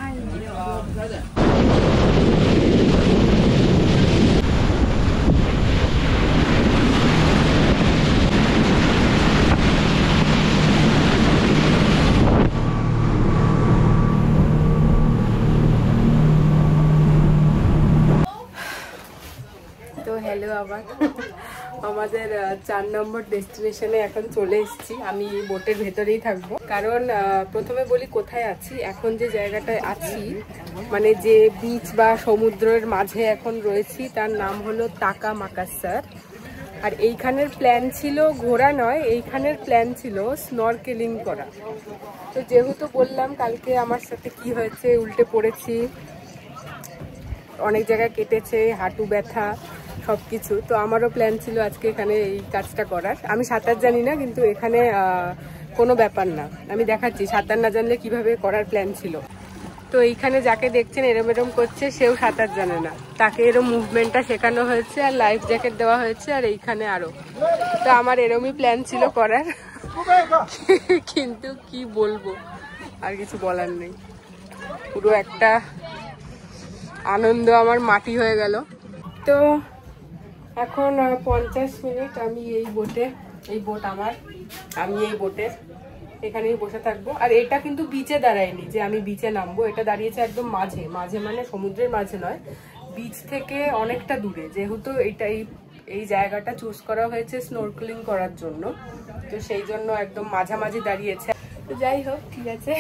তো হ্যালো, আবার আমাদের 4 নম্বর ডেস্টিনেশনে এখন চলে এসেছি। আমি বোটের ভেতরেই থাকবো, কারণ প্রথমে বলি কোথায় আছি। এখন যে জায়গাটায় আছি, মানে যে বিচ বা সমুদ্রের মাঝে এখন রয়েছি, তার নাম হলো টাকা মাকাসসার। আর এইখানের প্ল্যান ছিল ঘোরা নয়, এইখানের প্ল্যান ছিল স্নরকেলিং করা। তো যেহেতু বললাম কালকে আমার সাথে কি হয়েছে, উল্টে পড়েছি, অনেক জায়গায় কেটেছে, হাঁটু ব্যথা সব কিছু, তো আমারও প্ল্যান ছিল আজকে এখানে এই কাজটা করার। আমি সাঁতার জানি না, কিন্তু এখানে কোনো ব্যাপার না, আমি দেখাচ্ছি সাঁতার না জানলে কিভাবে করার প্ল্যান ছিল। তো এইখানে যাকে দেখছেন এরম এরম করছে, সেও সাঁতার জানে না, তাকে এরম মুভমেন্টটা শেখানো হয়েছে আর লাইফ জ্যাকেট দেওয়া হয়েছে, আর এইখানে আরো। তো আমার এরমই প্ল্যান ছিল করার, কিন্তু কি বলবো, আর কিছু বলার নেই। পুরো একটা আনন্দ আমার মাটি হয়ে গেল। তো এখন 50 মিনিট আমি এই বোটে, এই বোট আমার, আমি এই বোটের এখানেই বসে থাকবো। আর এটা কিন্তু বিচে দাঁড়ায়নি যে আমি বিচে নামবো, এটা দাঁড়িয়েছে একদম মাঝে মাঝে, মানে সমুদ্রের মাঝে নয়, বিচ থেকে অনেকটা দূরে। যেহেতু এই জায়গাটা চুজ করা হয়েছে স্নরকেলিং করার জন্য, তো সেই জন্য একদম মাঝামাঝি দাঁড়িয়েছে। তো যাই হোক, ঠিক আছে,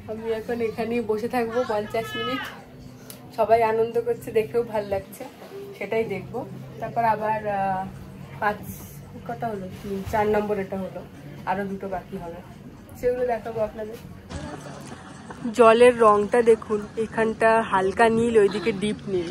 আমি এখন এখানেই বসে থাকবো 50 মিনিট। সবাই আনন্দ করছে, দেখেও ভাল লাগছে, সেটাই দেখবো। তারপর আবার 5 কটা হলো, 4 নম্বর এটা হলো, আরো 2টো বাকি হবে, সেগুলো দেখাবো আপনাদের। জলের রংটা দেখুন, এখানটা হালকা নীল, ওইদিকে ডিপ নীল।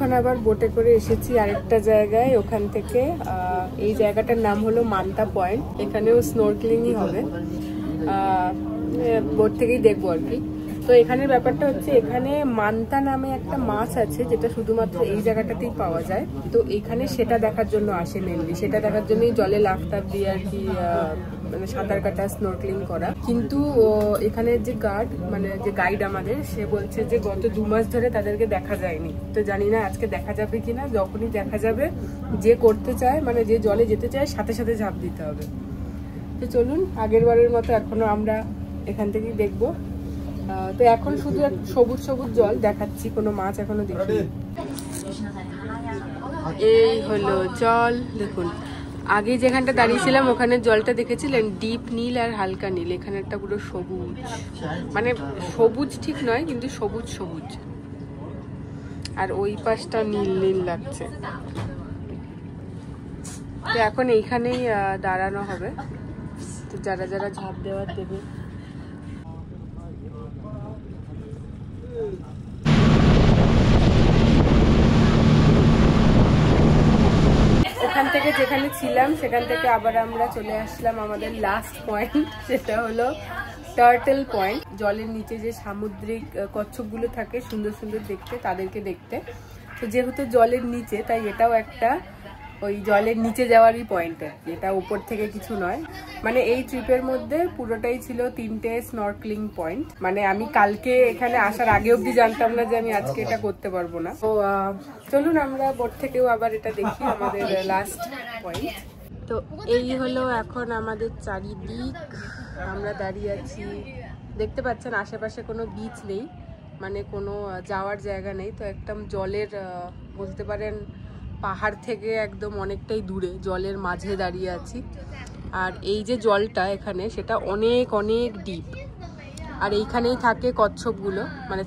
এখন আবার বোটে করে এসেছি আরেকটা জায়গায়, ওখান থেকে এই জায়গাটার নাম হলো মান্তা পয়েন্ট। এখানেও স্নোরকেলিংই হবে, বোট থেকেই দেখবো আর কি। তো এখানের ব্যাপারটা হচ্ছে, এখানে মান্তা নামে একটা মাছ আছে যেটা শুধুমাত্র এই জায়গাটাতেই পাওয়া যায়। তো এখানে সেটা দেখার জন্য আসে মেনলি, সেটা দেখার জন্যই জলে লাফ টাপ দিয়ে আর কি মানে সাঁতার কাটা, স্নোরকেলিং করা। কিন্তু এখানের যে গার্ড, মানে যে গাইড আমাদের, সে বলছে যে গত 2 মাস ধরে তাদেরকে দেখা যায়নি। তো জানি না আজকে দেখা যাবে কিনা। যখনই দেখা যাবে, যে করতে চায় মানে যে জলে যেতে চায় সাথে সাথে ঝাঁপ দিতে হবে। তো চলুন, আগের বারের মতো এখনো আমরা এখান থেকেই দেখবো। তো এখন শুধু সবুজ সবুজ জল দেখাচ্ছি, কোনো মাছ এখনো দেখিনি। এই হলো জল, দেখুন। আগে যেখানটা দাঁড়িয়েছিলাম ওখানে জলটা দেখেছিলেন ডিপ নীল আর হালকা নীল, এখানেরটা পুরো সবুজ, মানে সবুজ ঠিক নয় কিন্তু সবুজ সবুজ, আর ওই পাশটা নীল নীল লাগছে। তো এখন এইখানেই দাঁড়ানো হবে, তো যারা যারা ঝাঁপ দেওয়ার দেবে। ওখান থেকে যেখানে ছিলাম সেখান থেকে আবার আমরা চলে আসলাম আমাদের লাস্ট পয়েন্ট, সেটা হলো টার্টল পয়েন্ট। জলের নিচে যে সামুদ্রিক কচ্ছপগুলো থাকে সুন্দর সুন্দর দেখতে, তাদেরকে দেখতে। তো যেহেতু জলের নিচে, তাই এটাও একটা ওই জলের নিচে যাওয়ারই পয়েন্ট আর কি, এটা উপর থেকে কিছু নয়। মানে এই ট্রিপের মধ্যে পুরোটাই ছিল 3টে স্নর্কলিং পয়েন্ট। মানে আমি কালকে এখানে আসার আগে অবধি জানতাম না যে আমি আজকে এটা করতে পারবো না। তো চলুন আমরা বোট থেকেও আবার এটা দেখি, আমাদের লাস্ট পয়েন্ট। তো এই হলো এখন আমাদের চারিদিক, আমরা দাঁড়িয়ে আছি। দেখতে পাচ্ছেন আশেপাশে কোনো বিচ নেই, মানে কোনো যাওয়ার জায়গা নেই। তো একদম জলের বলতে পারেন পাহাড় থেকে একদম অনেকটাই দূরে জলের মাঝে দাঁড়িয়ে আছি। আর এই যে জলটা এখানে, সেটা অনেক অনেক ডিপ। আর এইখানেই থাকে কচ্ছপগুলো, মানে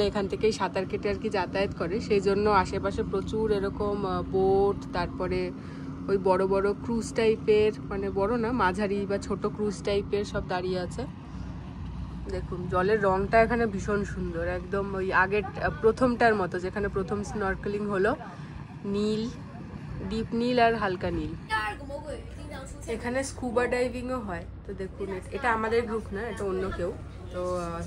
এখান থেকেই সাঁতার কেটে আর কি যাতায়াত করে। সেই জন্য আশেপাশে প্রচুর এরকম বোট, তারপরে ওই বড় বড় ক্রুজ টাইপের, মানে বড় না মাঝারি বা ছোট ক্রুজ টাইপের সব দাঁড়িয়ে আছে। দেখুন জলের রংটা এখানে ভীষণ সুন্দর, একদম ওই আগের প্রথমটার মতো, যেখানে প্রথম স্নর্কেলিং হলো, নীল, ডিপ নীল আর হালকা নীল। এখানে স্কুবা ডাইভিংও হয়। তো দেখুন, এটা আমাদের গ্রুপ না, এটা অন্য কেউ। তো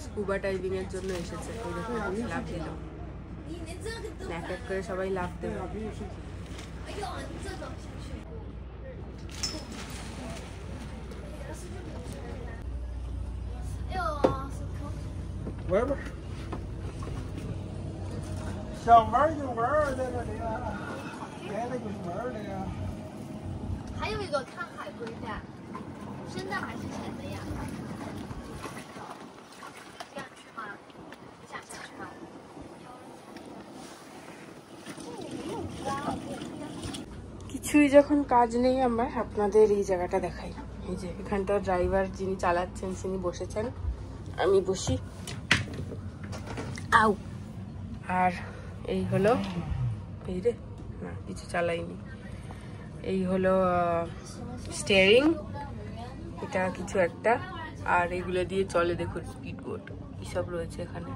স্কুবা ডাইভিং এর জন্য এসেছে। তো দেখুন লাভ দিল, এক এক করে সবাই লাভ দেবে।小门有门在这里啊，别的有门的呀。还有一个看海龟的，深的还是浅的呀？想去吗？你想去吗？ কিছুই যখন কাজ নেই, আমরা আপনাদের এই জায়গাটা দেখাই। এই যে এখানটা ড্রাইভার যিনি চালাচ্ছেন তিনি বসেছেন, আমি বসি। আউ। আর এই হলো, এই রে না কিছু চালাইনি, এই হলো স্টিয়ারিং, এটা কিছু একটা। আর এগুলো দিয়ে চলে, দেখুন স্পিড বোট এসব রয়েছে এখানে,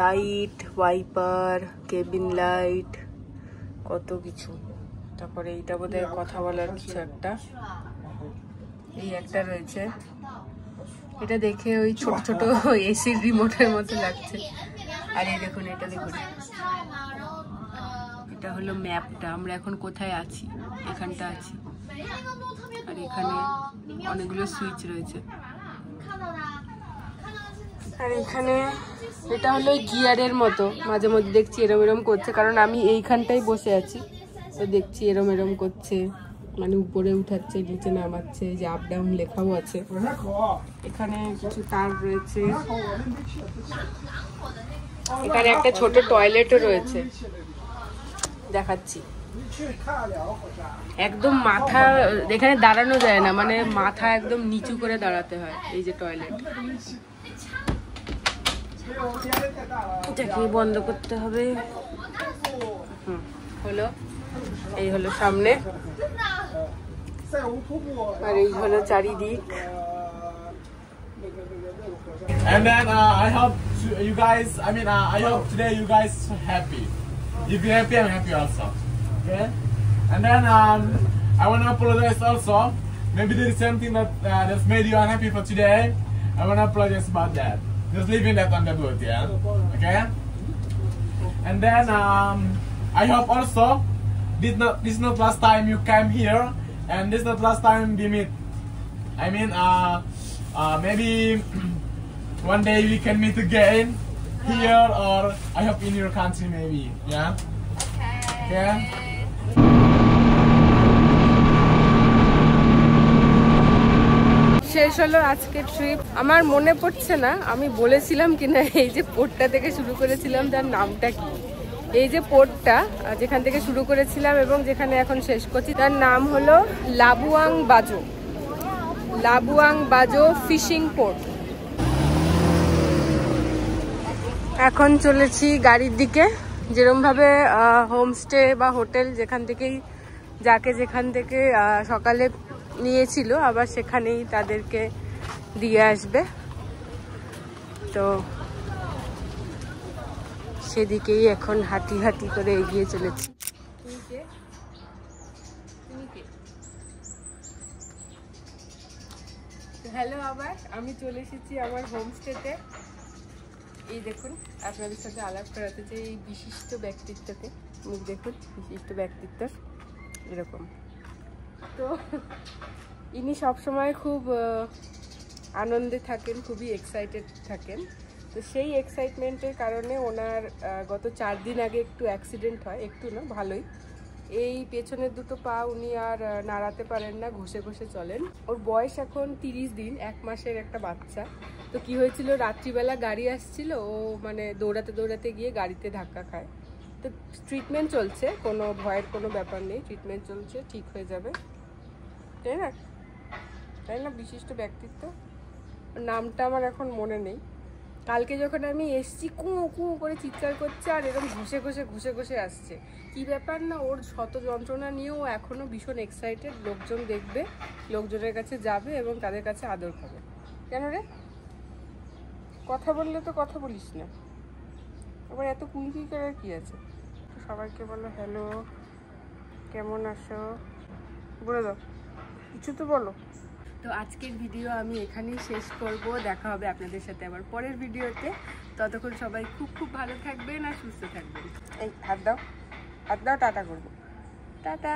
লাইট, ওয়াইপার, কেবিন লাইট, কত কিছু। তারপরে এইটা বোধহয় কথা বলার কিছু একটা, এই একটা রয়েছে। এটা দেখে ওই ছোট ছোট এসির রিমোটের মতো লাগছে। আর এই দেখুন, এটা দেখুন, এটা হলো ম্যাপটা, আমরা এখন কোথায় আছি, এখানটা আছি। আর এখানে অনেকগুলো সুইচ রয়েছে। আর এখানে এটা হলো গিয়ারের মতো, মাঝে মধ্যে দেখছি এরম এরম করছে, কারণ আমি এইখানটাই বসে আছি। তো দেখছি এরম এরম করছে, মানে উপরে উঠাচ্ছে নিচে নামাচ্ছে, যে আপ ডাউন লেখাও আছে। এখানে কিছু তার রয়েছে, এখানে একটা ছোট টয়লেটও রয়েছে, দেখাচ্ছি। একদম মাথা এখানে দাঁড়ানো যায় না, মানে মাথা একদম নিচু করে দাঁড়াতে হয়। এই যে টয়লেট, এটাকে বন্ধ করতে হবে। হলো, এই হলো সামনে, আর এই হলো চারিদিক। And then I hope you guys. I mean, I hope today you guys happy. If you're happy, I'm happy also. Okay. And then I want to apologize also. Maybe there is something that that's made you unhappy for today. I want to apologize about that. Just leaving that on the boat, yeah. Okay. And then I hope also this is not last time you came here, and this is not last time we meet. I mean, maybe one day we can meet again here, or I hope in your country maybe. Yeah. Okay. শেষ হলো আজকের trip. আমার মনে পড়ছে না আমি বলেছিলাম কিনা এই যে পোর্টটা থেকে শুরু করেছিলাম তার নামটা কি। এই যে পোর্টটা যেখান থেকে শুরু করেছিলাম এবং যেখানে এখন শেষ করছি তার নাম হলো লাবুয়াং বাজো। লাবুয়াং বাজো ফিশিং পোর্ট। এখন চলেছি গাড়ির দিকে। যেরকমভাবে হোমস্টে বা হোটেল যেখান থেকেই যাকে যেখান থেকে সকালে নিয়েছিল আবার সেখানেই তাদেরকে দিয়ে আসবে, তো সেদিকেই এখন হাঁটি হাঁটি করে এগিয়ে চলেছি। হ্যালো, আবার আমি চলে এসেছি আমার হোমস্টেতে। এই দেখুন আপনাদের সাথে আলাপ করাতে চাই এই বিশিষ্ট ব্যক্তিত্বকে। মুখ দেখুন, বিশিষ্ট ব্যক্তিত্ব এরকম। তো ইনি সবসময় খুব আনন্দে থাকেন, খুবই এক্সাইটেড থাকেন। তো সেই এক্সাইটমেন্টের কারণে ওনার গত 4 দিন আগে একটু অ্যাক্সিডেন্ট হয়, একটু না ভালোই। এই পেছনের দুটো পা উনি আর নাড়াতে পারেন না, ঘষে ঘষে চলেন। ওর বয়স এখন 30 দিন, 1 মাসের একটা বাচ্চা। তো কি হয়েছিল, রাত্রিবেলা গাড়ি আসছিল, ও মানে দৌড়াতে দৌড়াতে গিয়ে গাড়িতে ধাক্কা খায়। তো ট্রিটমেন্ট চলছে, কোনো ভয়ের কোনো ব্যাপার নেই, ট্রিটমেন্ট চলছে, ঠিক হয়ে যাবে। তাই না, তাই না? বিশিষ্ট ব্যক্তিত্ব। নামটা আমার এখন মনে নেই। কালকে যখন আমি এসছি কুঁ কুঁ করে চিৎকার করছে আর এরকম ঘষে ঘষে ঘষে ঘষে আসছে। কি ব্যাপার না, ওর শত যন্ত্রণা নিয়েও এখনও ভীষণ এক্সাইটেড। লোকজন দেখবে, লোকজনের কাছে যাবে এবং তাদের কাছে আদর খাবে। কেন রে, কথা বললে তো কথা বলিস না, আবার এত কুঁকি করার কি আছে? সবাইকে বলো হ্যালো, কেমন আছো বলে দাও, কিছু তো বলো। তো আজকের ভিডিও আমি এখানেই শেষ করব। দেখা হবে আপনাদের সাথে আবার পরের ভিডিওতে। ততক্ষণ সবাই খুব খুব ভালো থাকবেন আর সুস্থ থাকবেন। এই হাত দাও, হাত দাও, টাটা করবো, টাটা।